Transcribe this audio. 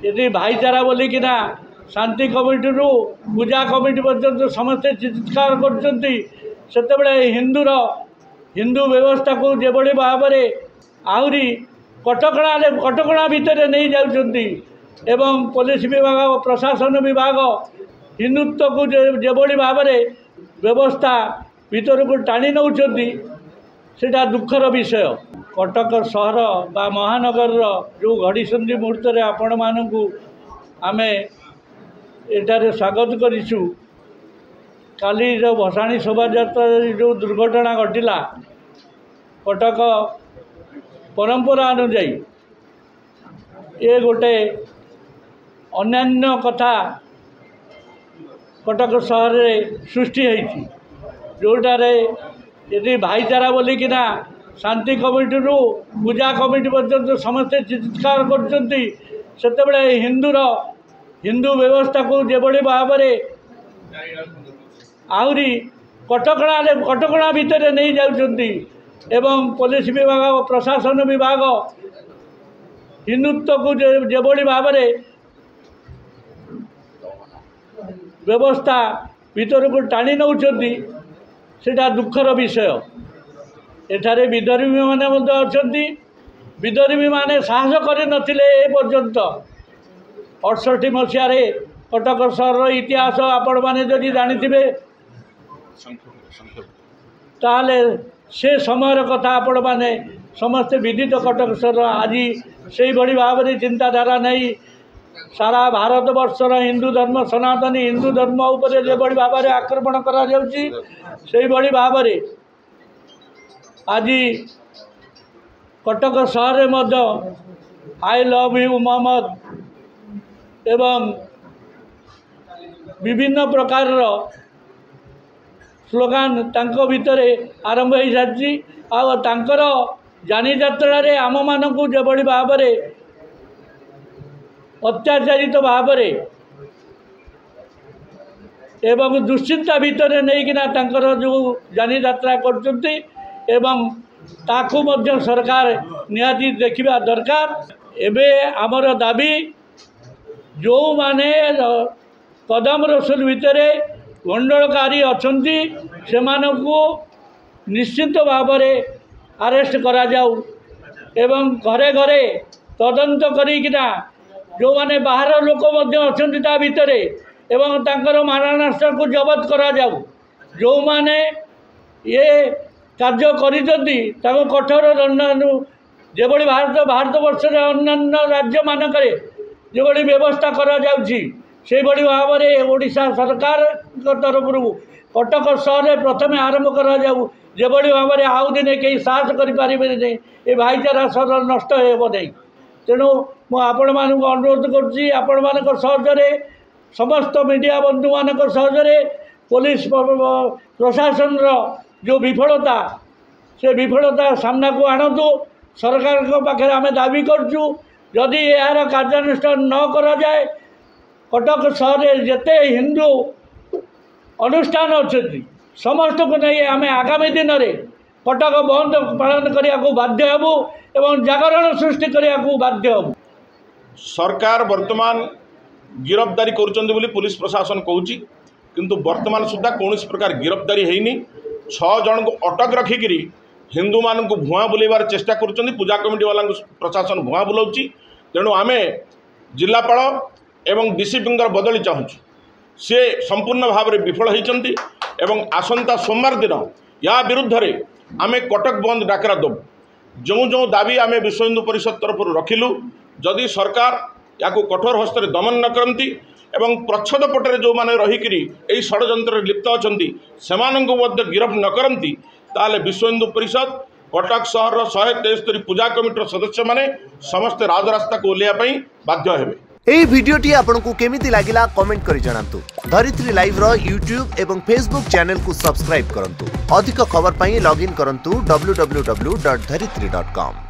यदि भाईचारा बोलिकिना शांति कमिटी रु पूजा कमिटी पर्यंत समस्ते चित्कार करते हिंदू व्यवस्था को जेबड़ी भाव में आहरी कटकणा भितर नहीं जाउछंती एवं पुलिस विभाग प्रशासन विभाग हिंदुत्व को जेबड़ी भाव में व्यवस्था भीतर को टाणी नौछंती सेटा दुखर विषय। कटक सहर बा महानगर जो घड़ीसंधि मुहूर्त में आपण मानू आमे एटारे स्वागत करिछु। काली जो भसाणी शोभा यात्रा जो दुर्घटना घटिला कटक परंपरा अनुजाई ये गोटे अन्यान्य कथा कटक सहर में सृष्टि होती जोटारे यदि भाईचारा बोलिकिना शांति कमिटी रु पूजा कमिटी पर्यंत समस्ते चित्कार करते हिंदू व्यवस्था को जेबड़ी भाव में आहरी कटकणा भितर नहीं जाउछंती एवं पुलिस विभाग प्रशासन विभाग हिंदुत्व को जेबड़ी भाव में व्यवस्था भीतर को टाणी नौछंती सेटा दुखर विषय। एठारे विधर्मी माने अछंती विधर्मी माने साहस कर नथिले ए पर्यंत 68 मसीह कटक सहर इतिहास आपण माने जदि जानिथिबे ताले से समय कथा आपण माने समस्ते विदित। कटक सहर आज से बड़ी भाव में चिंताधारा नहीं सारा भारत वर्षर हिंदू धर्म सनातनी हिंदू धर्म उपर जो बड़ी भाव में आक्रमण करा जाउची से बड़ी भाव में आज कटक सहर में आई लव यू मोहम्मद एवं विभिन्न प्रकार स्लोगान तांको भितरे आरंभ हो सारी आर जानी यात्रा रे आम मानू जो बड़ी भाव में अत्याचारित भाव में एवं दुश्चिंता भितर नहींकिना तांकर जो जानी यात्रा करचंती एवं ताकू मध्य सरकार निहाती देखिबा दरकार। एबे आमर दाबी जो माने कदम रसुल भितर गंडलकारी अच्छी से निश्चित भाव में अरेस्ट करा जाऊ एवं घरे घरे तदंत करिकिना जो माने बाहर लोक अच्छा ता भितर एवं तांकर मारणास्त्र को जबत करा जाऊ जो माने ये कार्य करिसंती ताको कठोर दंड जेबड़ी भारत वर्ष अन्य राज्य मानकरे जेबड़ी व्यवस्था करा जाउची से बड़ी भाव में ओडिशा सरकार तरफ कटक सहर प्रथम आरंभ करा जाऊ जेबड़ी भाव में आउ दिन कहीं साहस करें ये भाईचारा सहर नष्ट हो नहीं। तेणु मुझे अनुरोध कर सहजरे समस्त मीडिया बंधु मान सहजरे पुलिस प्रशासन जो विफलता से विफलता सामना को आणतु सरकार पाखे आम दाबी करुँ जदि यार कार्यानुष्ठान न करा जाए कटक सहर जिते हिंदू अनुष्ठान अच्छे समस्त को नहीं आम आगामी दिन में कटक बंद पालन करने को बाध्य हबू एवं जागरण सृष्टि करने को बाध्य हबू। सरकार वर्तमान गिरफ्तारी कर पुलिस प्रशासन कहूँ किंतु वर्तमान सुधा कौन प्रकार गिरफ्तारी होनी 6 जन को अटक रखिकी हिंदू मान को भुआ बुलाइबार चेष्टा कर पूजा कमिटी वाला प्रशासन भुआ बुलाऊँ। तेणु आम जिलापाल एवं डीसीपी बदली चाहूँ सी संपूर्ण भाव में विफल होती एवं आसंता सोमवार दिन या विरुद्ध रे आमे कटक बंद डाकरा दबू जो जो दाबी आमे विश्व हिंदू परिषद तरफ रखिलु जदि सरकार या कठोर हस्त दमन न करती एवं प्रच्छद पटरे जो माने रहीकि यही षड्यंत्र लिप्त अच्छी से गिरफ्त न करती ताले विश्व हिंदू परिषद कटक सहर 173 पूजा कमिटर सदस्य माने समस्त राजरास्ता को ओह्लैया बाध्य हेबे। एही वीडियोटी आपनकु केमिति लागिला कमेंट करि जणांतु। धरित्री लाइव रो यूट्यूब एवं फेसबुक चैनल को सब्सक्राइब करंतु। अधिक खबर पई लॉगिन करंतु www.dharitri.com।